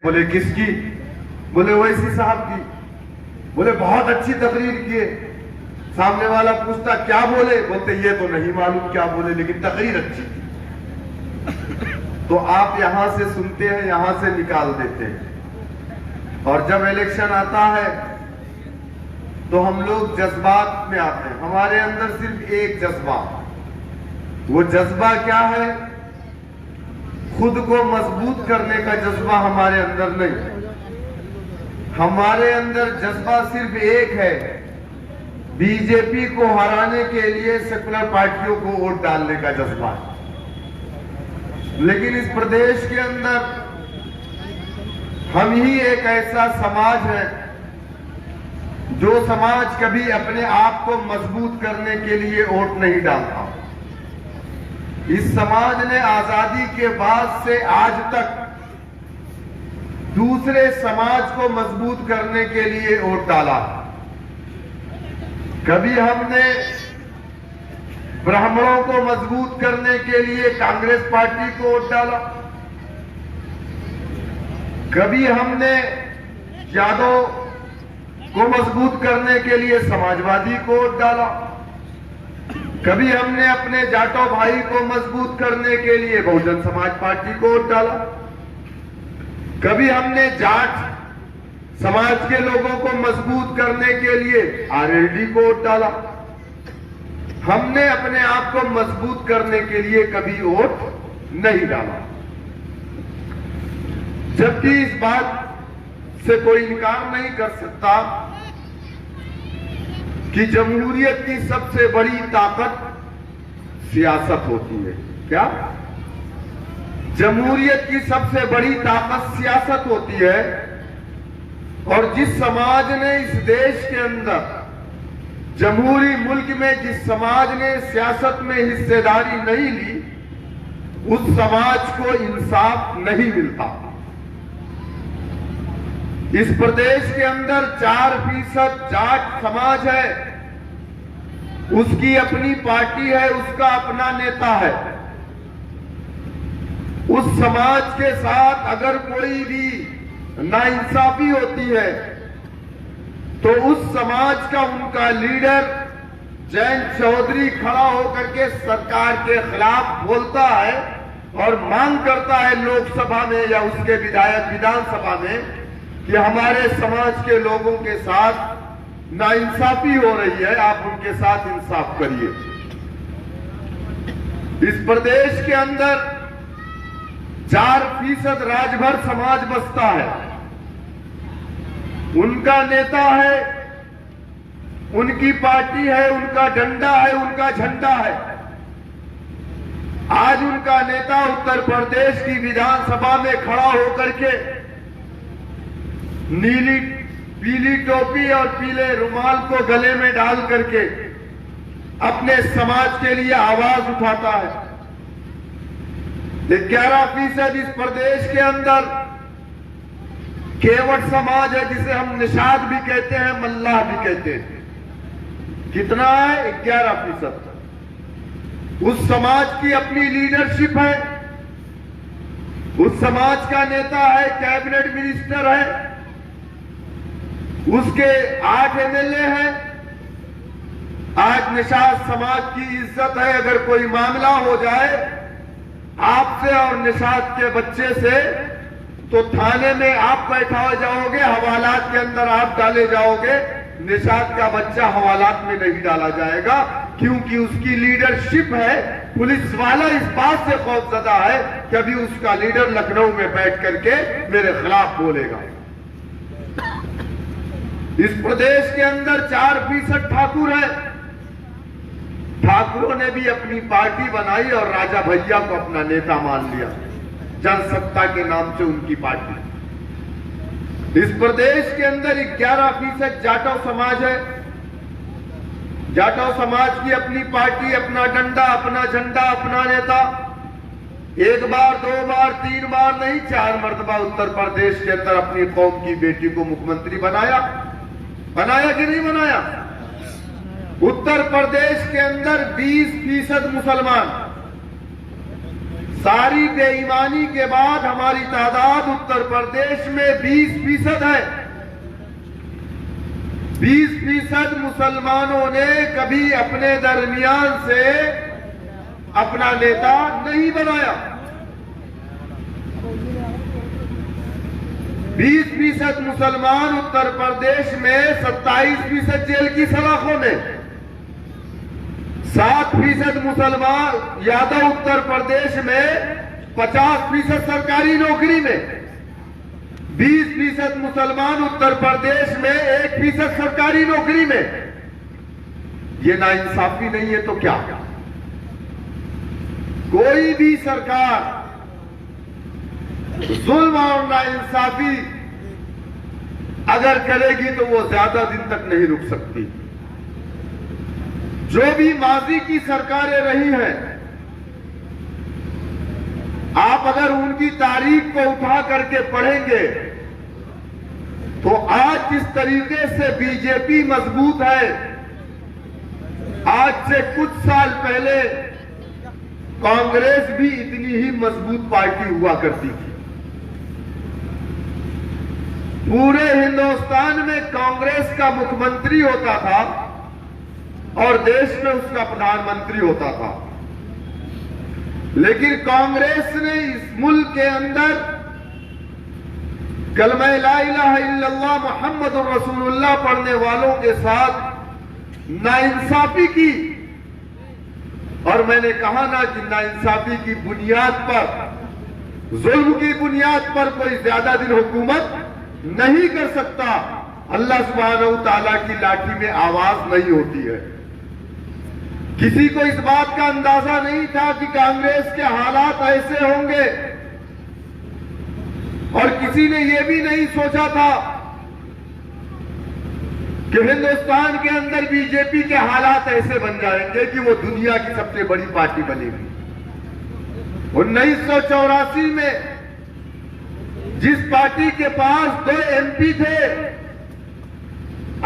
बोले किसकी? बोले वैसी साहब की। बोले बहुत अच्छी तकरीर किए। सामने वाला पूछता क्या बोले? बोलते ये तो नहीं मालूम क्या बोले, लेकिन तकरीर अच्छी थी। तो आप यहां से सुनते हैं, यहां से निकाल देते हैं, और जब इलेक्शन आता है तो हम लोग जज्बात में आते हैं। हमारे अंदर सिर्फ एक जज्बा, वो जज्बा क्या है? खुद को मजबूत करने का जज्बा हमारे अंदर नहीं। हमारे अंदर जज्बा सिर्फ एक है, बीजेपी को हराने के लिए सेकुलर पार्टियों को वोट डालने का जज्बा। लेकिन इस प्रदेश के अंदर हम ही एक ऐसा समाज है जो समाज कभी अपने आप को मजबूत करने के लिए वोट नहीं डालता। इस समाज ने आजादी के बाद से आज तक दूसरे समाज को मजबूत करने के लिए वोट डाला। कभी हमने ब्राह्मणों को मजबूत करने के लिए कांग्रेस पार्टी को वोट डाला, कभी हमने यादव को मजबूत करने के लिए समाजवादी को वोट डाला, कभी हमने अपने जाटो भाई को मजबूत करने के लिए बहुजन समाज पार्टी को वोट डाला, कभी हमने जाट समाज के लोगों को मजबूत करने के लिए आरएलडी को वोट डाला। हमने अपने आप को मजबूत करने के लिए कभी वोट नहीं डाला। जबकि इस बात से कोई इनकार नहीं कर सकता कि जमहूरियत की सबसे बड़ी ताकत सियासत होती है। क्या? जमहूरियत की सबसे बड़ी ताकत सियासत होती है। और जिस समाज ने इस देश के अंदर, जमहूरी मुल्क में जिस समाज ने सियासत में हिस्सेदारी नहीं ली, उस समाज को इंसाफ नहीं मिलता। इस प्रदेश के अंदर 4% जाट समाज है, उसकी अपनी पार्टी है, उसका अपना नेता है। उस समाज के साथ अगर कोई भी नाइंसाफी होती है तो उस समाज का उनका लीडर जयंत चौधरी खड़ा होकर के सरकार के खिलाफ बोलता है और मांग करता है लोकसभा में या उसके विधायक विधानसभा में कि हमारे समाज के लोगों के साथ नाइंसाफी हो रही है, आप उनके साथ इंसाफ करिए। इस प्रदेश के अंदर 4% राजभर समाज बसता है, उनका नेता है, उनकी पार्टी है, उनका डंडा है, उनका झंडा है। आज उनका नेता उत्तर प्रदेश की विधानसभा में खड़ा होकर के नीली पीली टोपी और पीले रुमाल को गले में डाल करके अपने समाज के लिए आवाज उठाता है। 11% इस प्रदेश के अंदर केवट समाज है, जिसे हम निषाद भी कहते हैं, मल्लाह भी कहते हैं। कितना है? 11%। उस समाज की अपनी लीडरशिप है, उस समाज का नेता है, कैबिनेट मिनिस्टर है, उसके 8 एमएलए हैं। आज निषाद समाज की इज्जत है, अगर कोई मामला हो जाए आपसे और निषाद के बच्चे से तो थाने में आप बैठा हो जाओगे, हवालात के अंदर आप डाले जाओगे। निषाद का बच्चा हवालात में नहीं डाला जाएगा, क्योंकि उसकी लीडरशिप है। पुलिस वाला इस बात से खौफजदा है कि अभी उसका लीडर लखनऊ में बैठ करके मेरे खिलाफ बोलेगा। इस प्रदेश के अंदर 4% ठाकुर है। ठाकुरों ने भी अपनी पार्टी बनाई और राजा भैया को अपना नेता मान लिया, जनसत्ता के नाम से उनकी पार्टी। इस प्रदेश के अंदर 11% जाटव समाज है। जाटव समाज की अपनी पार्टी, अपना डंडा, अपना झंडा, अपना नेता। 1 बार 2 बार 3 बार नहीं, 4 मर्तबा उत्तर प्रदेश के अंदर अपनी कौम की बेटी को मुख्यमंत्री बनाया कि नहीं बनाया? उत्तर प्रदेश के अंदर 20% मुसलमान, सारी बेईमानी के बाद हमारी तादाद उत्तर प्रदेश में 20% है। 20% मुसलमानों ने कभी अपने दरमियान से अपना नेता नहीं बनाया। 20% मुसलमान उत्तर प्रदेश में 27% जेल की सलाखों में, 7% मुसलमान यादव उत्तर प्रदेश में, 50% सरकारी नौकरी में, 20% मुसलमान उत्तर प्रदेश में, 1% सरकारी नौकरी में। ये नाइंसाफी नहीं है तो क्या? कोई भी सरकार जुल्म और नाइंसाफी अगर करेगी तो वो ज्यादा दिन तक नहीं रुक सकती। जो भी माजी की सरकारें रही हैं, आप अगर उनकी तारीख को उठा करके पढ़ेंगे तो आज जिस तरीके से बीजेपी मजबूत है, आज से कुछ साल पहले कांग्रेस भी इतनी ही मजबूत पार्टी हुआ करती थी। पूरे हिंदुस्तान में कांग्रेस का मुख्यमंत्री होता था और देश में उसका प्रधानमंत्री होता था। लेकिन कांग्रेस ने इस मुल्क के अंदर कलमा ला इलाहा इल्लल्लाह मुहम्मदुर रसूलुल्लाह पढ़ने वालों के साथ नाइंसाफी की। और मैंने कहा ना कि नाइंसाफी की बुनियाद पर, जुल्म की बुनियाद पर कोई ज्यादा दिन हुकूमत नहीं कर सकता। अल्लाह सुब्हानहू तआला की लाठी में आवाज नहीं होती है। किसी को इस बात का अंदाजा नहीं था कि कांग्रेस के हालात ऐसे होंगे, और किसी ने यह भी नहीं सोचा था कि हिंदुस्तान के अंदर बीजेपी के हालात ऐसे बन जाएंगे कि वो दुनिया की सबसे बड़ी पार्टी बनेगी। 1984 में जिस पार्टी के पास 2 MP थे,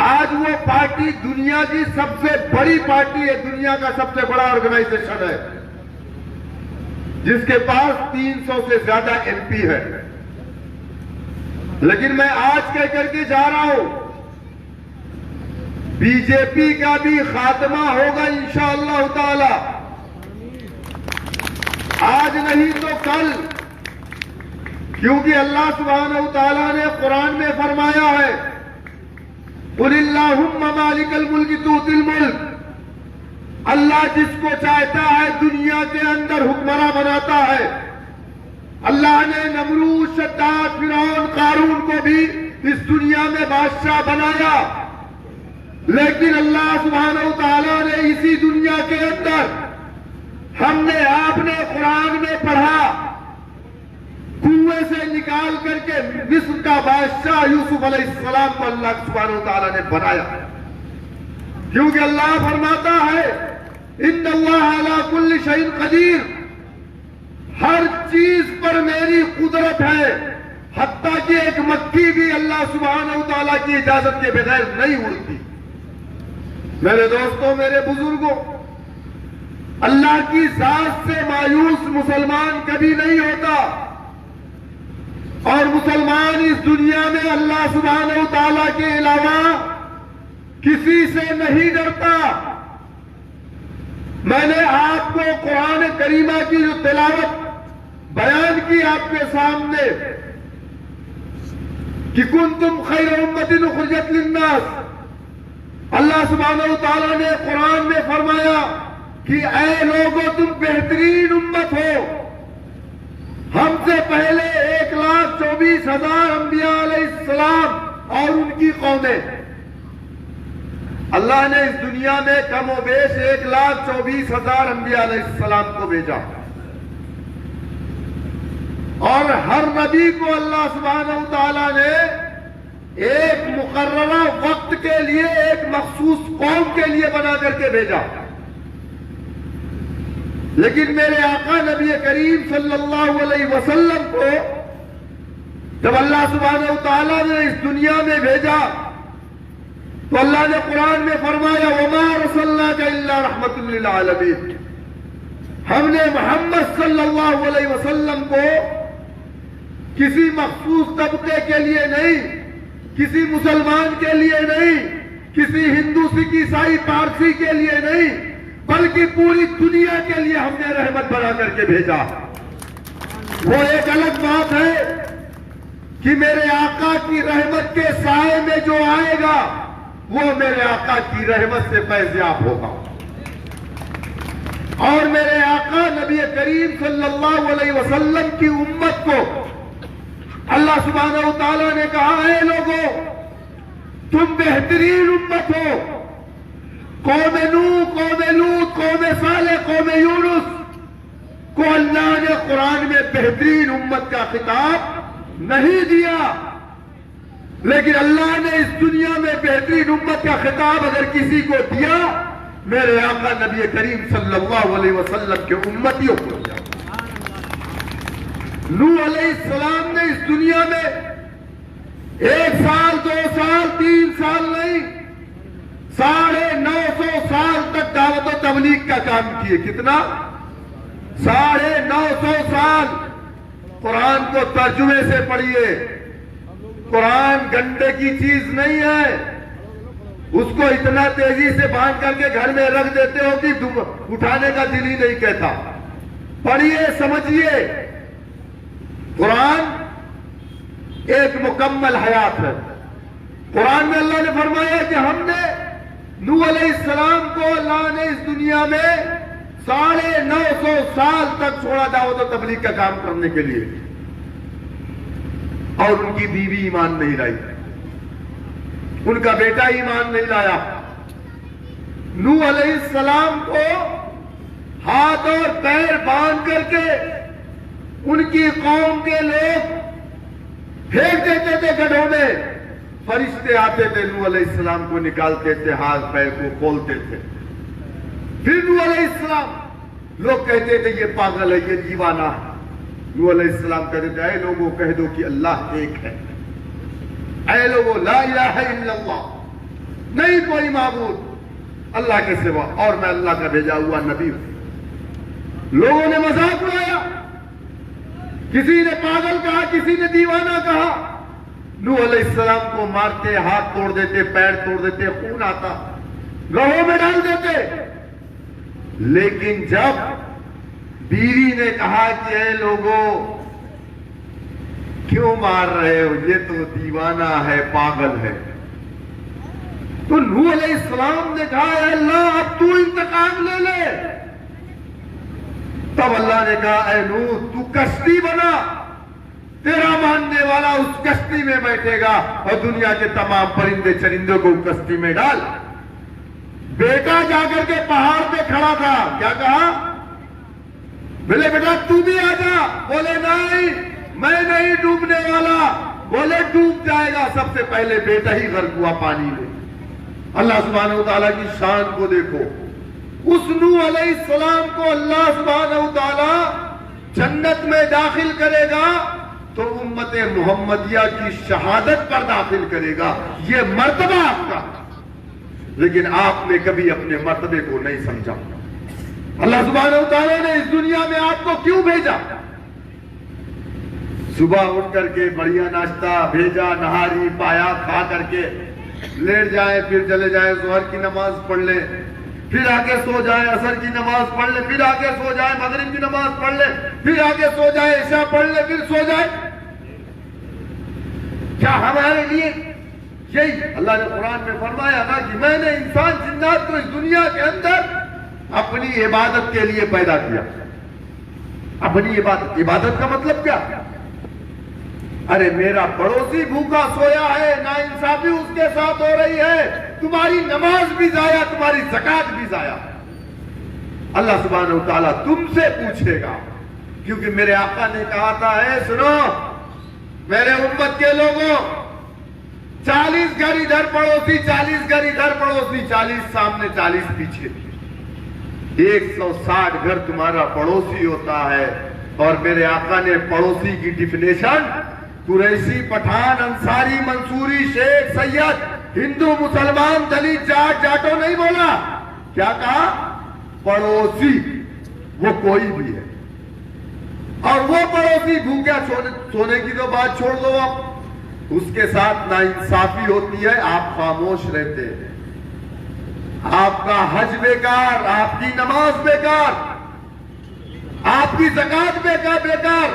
आज वो पार्टी दुनिया की सबसे बड़ी पार्टी है, दुनिया का सबसे बड़ा ऑर्गेनाइजेशन है, जिसके पास 300 से ज्यादा MP है। लेकिन मैं आज कह करके जा रहा हूं, बीजेपी का भी खात्मा होगा इंशाअल्लाह ताला। आज नहीं तो कल, क्योंकि अल्लाह सुब्हानहू तआला ने कुरान में फरमाया है, कुलिल्लाहुम्मा मालिकल मुल्क तुतिल मुल्क। अल्लाह जिसको चाहता है दुनिया के अंदर हुक्मरान बनाता है। अल्लाह ने नमरूद, शद्दाद, फिरौन, कारून को भी इस दुनिया में बादशाह बनाया। लेकिन अल्लाह सुब्हानहू तआला ने इसी दुनिया के अंदर, हमने आपने कुरान में पढ़ा, कुएं से निकाल करके मिस्र का बादशाह यूसुफ अलैहिस्सलाम को अल्लाह सुब्हानहू तआला ने बनाया। क्योंकि अल्लाह फरमाता है, इन्नल्लाह अला कुल्ली शैइन कदीर, हर चीज पर मेरी कुदरत है। हत्ता कि एक मक्खी भी अल्लाह सुब्हानहू तआला की इजाजत के बगैर नहीं उड़ती। मेरे दोस्तों, मेरे बुजुर्गों, अल्लाह की जात से मायूस मुसलमान कभी नहीं होता, और मुसलमान इस दुनिया में अल्लाह सुब्हानहू तआला के अलावा किसी से नहीं डरता। मैंने आपको कुरान करीमा की जो तिलावत बयान की आपके सामने कि कुंतुम खैर उम्मतिन उखरिजत लिन्नास, अल्लाह सुब्हानहू तआला ने कुरान में फरमाया कि ऐ लोगों, तुम बेहतरीन उम्मत हो। हमसे पहले 1,24,000 अंबिया अलैहिस्सलाम और उनकी कौमें, अल्लाह ने इस दुनिया में कम व बेश 1,24,000 अंबिया अलैहिस्सलाम को भेजा, और हर नबी को अल्लाह सुब्हानहू तआला ने एक मुकर्ररा वक्त के लिए, एक मखसूस कौम के लिए बना करके भेजा। लेकिन मेरे आका नबी करीम सल्लल्लाहु अलैहि वसल्लम को जब अल्लाह सुब्हानहू तआला ने इस दुनिया में भेजा, तो अल्लाह ने कुरान में फरमाया, वमा रसलनाका इल्ला रहमतुल लिल आलमीन, हमने मोहम्मद सल्लल्लाहु अलैहि वसल्लम को किसी मखसूस तबके के लिए नहीं, किसी मुसलमान के लिए नहीं, किसी हिंदू सिख ईसाई पारसी के लिए नहीं, बल्कि पूरी दुनिया के लिए हमने रहमत बना करके भेजा। वो एक अलग बात है कि मेरे आका की रहमत के साए में जो आएगा वो मेरे आका की रहमत से फैज़याब होगा। और मेरे आका नबी करीम सल्लल्लाहु अलैहि वसल्लम की उम्मत को अल्लाह सुब्हानहू व तआला ने कहा है, लोगों तुम बेहतरीन उम्मत हो। कौम नूह, कौम लूत, कौम सालेह, कौम यूनुस को अल्लाह ने कुरान में बेहतरीन उम्मत का खिताब नहीं दिया, लेकिन अल्लाह ने इस दुनिया में बेहतरीन उम्मत का खिताब अगर किसी को दिया, मेरे आका नबी करीम सल्लल्लाहु अलैहि वसल्लम के उम्मतियों को दिया। नूह अलैहिस्सलाम ने इस दुनिया में 1 साल, 2 साल, 3 साल नहीं, 950 साल तक दावत और तबलीग का काम किए। कितना? 950 साल। कुरान को तर्जुमे से पढ़िए। कुरान गंदे की चीज नहीं है, उसको इतना तेजी से बांध करके घर में रख देते हो कि उठाने का दिल ही नहीं कहता। पढ़िए, समझिए। कुरान एक मुकम्मल हयात है। कुरान में अल्लाह ने फरमाया कि हमने नूह अलैहिस्सलाम को अल्लाह ने इस दुनिया में 950 साल तक छोड़ा दावत और तबलीग का काम करने के लिए, और उनकी बीवी ईमान नहीं लाई, उनका बेटा ईमान नहीं लाया। नूह अलैहिस्सलाम को हाथ और पैर बांध करके उनकी कौम के लोग फेंक देते थे गड्ढों में। फरिश्ते आते थे, नूह अलैहिस्सलाम को निकालते थे, हाथ पैर को खोलते थे। फिर नूह अलैहिस्सलाम, लोग कहते थे ये पागल है, ये दीवाना है। नूह अलैहिस्सलाम कहते थे, ऐ लोगों कह दो कि अल्लाह एक है। ऐ लोगों ला इलाहा इल्लल्लाह, नहीं कोई माबूद अल्लाह के सिवा, और मैं अल्लाह का भेजा हुआ नबी हूं। लोगों ने मजाक उड़ाया, किसी ने पागल कहा, किसी ने दीवाना कहा। नूह अलैहिस्सलाम को मारते, हाथ तोड़ देते, पैर तोड़ देते, खून आता, गड्ढों में डाल देते। लेकिन जब बीवी ने कहा कि ऐ लोगों क्यों मार रहे हो, ये तो दीवाना है, पागल है, तो नूह अलैहिस्सलाम ने कहा अल्लाह अब तू इंतकाम ले ले। तब अल्लाह ने कहा ऐ नूह तू कश्ती बना, तेरा मानने वाला उस कश्ती में बैठेगा और दुनिया के तमाम परिंदे चरिंदों को कश्ती में डाल। बेटा जाकर के पहाड़ पे खड़ा था, क्या कहा? बोले बेटा तू भी आ जा। बोले नहीं, मैं नहीं डूबने वाला। बोले डूब जाएगा। सबसे पहले बेटा ही गर्क हुआ पानी में। अल्लाह सुब्हानहू व तआला की शान को देखो। उस नूह अलैहिस्सलाम को अल्लाह सुब्हानहू व तआला जन्नत में दाखिल करेगा तो उम्मत मुहम्मदिया की शहादत पर दाखिल करेगा। ये मर्तबा आपका, लेकिन आपने कभी अपने मर्तबे को नहीं समझा। अल्लाह सुब्हानहू व तआला ने इस दुनिया में आपको क्यों भेजा? सुबह उठ करके बढ़िया नाश्ता भेजा, नहारी पाया, खा करके लेट जाए, फिर चले जाए ज़ोहर की नमाज पढ़ ले, फिर आके सो जाए, असर की नमाज पढ़ ले, फिर आके सो जाए, मगरिब की नमाज पढ़ ले, फिर आके सो जाए, इशा पढ़ ले, फिर सो जाए। क्या हमारे लिए यही अल्लाह ने कुरान में फरमाया ना कि मैंने इंसान जिन्नात को इस दुनिया के अंदर अपनी इबादत के लिए पैदा किया। अपनी इबादत का मतलब क्या? अरे मेरा पड़ोसी भूखा सोया है, नाइंसाफी उसके साथ हो रही है, तुम्हारी नमाज भी जाया, तुम्हारी ज़कात भी जाया। अल्लाह सुब्हानहू व तआला तुमसे पूछेगा, क्योंकि मेरे आका ने कहा था है सुनो मेरे उम्मत के लोगों, 40 घर इधर पड़ोसी, 40 घर इधर पड़ोसी, 40 सामने 40 पीछे, 160 घर तुम्हारा पड़ोसी होता है। और मेरे आका ने पड़ोसी की डिफिनेशन कुरैशी, पठान, अंसारी, मंसूरी, शेख, सैयद, हिंदू, मुसलमान, दलित, जाट, जाटो नहीं बोला। क्या कहा? पड़ोसी। वो कोई भी है। और वो पड़ोसी भूखा सोने की तो बात छोड़ दो, आप उसके साथ नाइंसाफी होती है, आप खामोश रहते हैं। आपका हज बेकार, आपकी नमाज बेकार, आपकी ज़कात बेकार,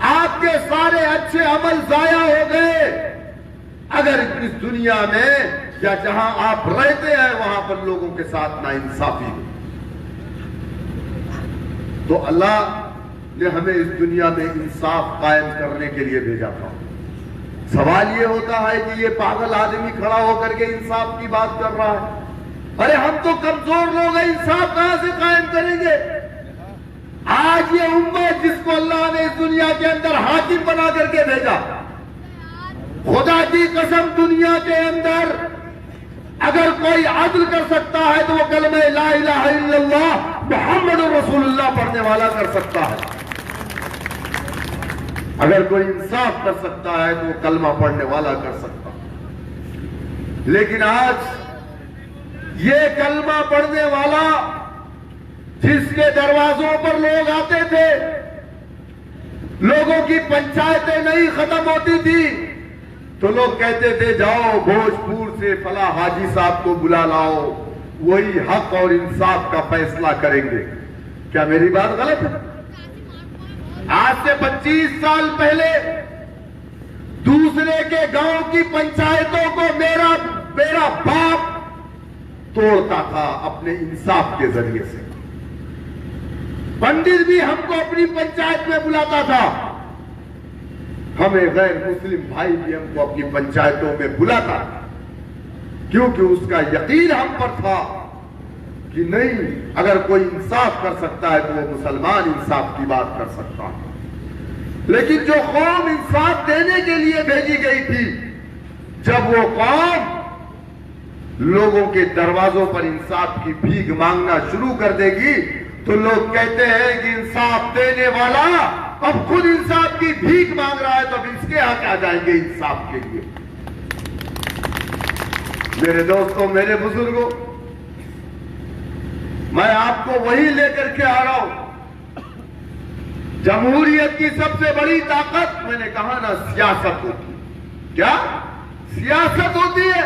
आपके सारे अच्छे अमल जाया हो गए अगर इस दुनिया में या जहां आप रहते हैं वहां पर लोगों के साथ नाइंसाफी हो। तो अल्लाह ने हमें इस दुनिया में इंसाफ कायम करने के लिए भेजा था। सवाल ये होता है कि ये पागल आदमी खड़ा होकर के इंसाफ की बात कर रहा है। अरे हम तो कमजोर लोग हैं, इंसाफ कहां से कायम करेंगे? आज ये उम्मत जिसको अल्लाह ने इस दुनिया के अंदर हाकिम बना करके भेजा, खुदा की कसम दुनिया के अंदर अगर कोई अदल कर सकता है तो वो कलमे ला इलाहा इल्लल्लाह मुहम्मद रसूलुल्लाह पढ़ने वाला कर सकता है। अगर कोई इंसाफ कर सकता है तो वो कलमा पढ़ने वाला कर सकता है। लेकिन आज ये कलमा पढ़ने वाला जिसके दरवाजों पर लोग आते थे, लोगों की पंचायतें नहीं खत्म होती थी तो लोग कहते थे जाओ भोजपुर से फला हाजी साहब को बुला लाओ, वही हक और इंसाफ का फैसला करेंगे। क्या मेरी बात गलत है? आज से 25 साल पहले दूसरे के गांव की पंचायतों को मेरा बाप तोड़ता था अपने इंसाफ के जरिए से। पंडित भी हमको अपनी पंचायत में बुलाता था, हमें गैर मुस्लिम भाई भी हमको अपनी पंचायतों में बुलाता था, क्योंकि उसका यकीन हम पर था कि नहीं, अगर कोई इंसाफ कर सकता है तो वो मुसलमान इंसाफ की बात कर सकता है। लेकिन जो कौम इंसाफ देने के लिए भेजी गई थी, जब वो कौम लोगों के दरवाजों पर इंसाफ की भीख मांगना शुरू कर देगी तो लोग कहते हैं कि इंसाफ देने वाला अब खुद इंसाफ की भीख मांग रहा है, तो अब इसके हाथ आ जाएंगे इंसाफ के लिए। मेरे दोस्तों, मेरे बुजुर्गों, मैं आपको वही लेकर के आ रहा हूं। जमहूरियत की सबसे बड़ी ताकत, मैंने कहा ना, सियासत होती है। क्या सियासत होती है?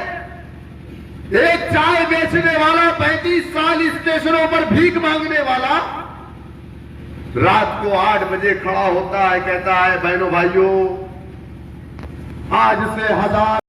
एक चाय बेचने वाला 35 साल स्टेशनों पर भीख मांगने वाला रात को 8 बजे खड़ा होता है, कहता है बहनों भाइयों आज से 1000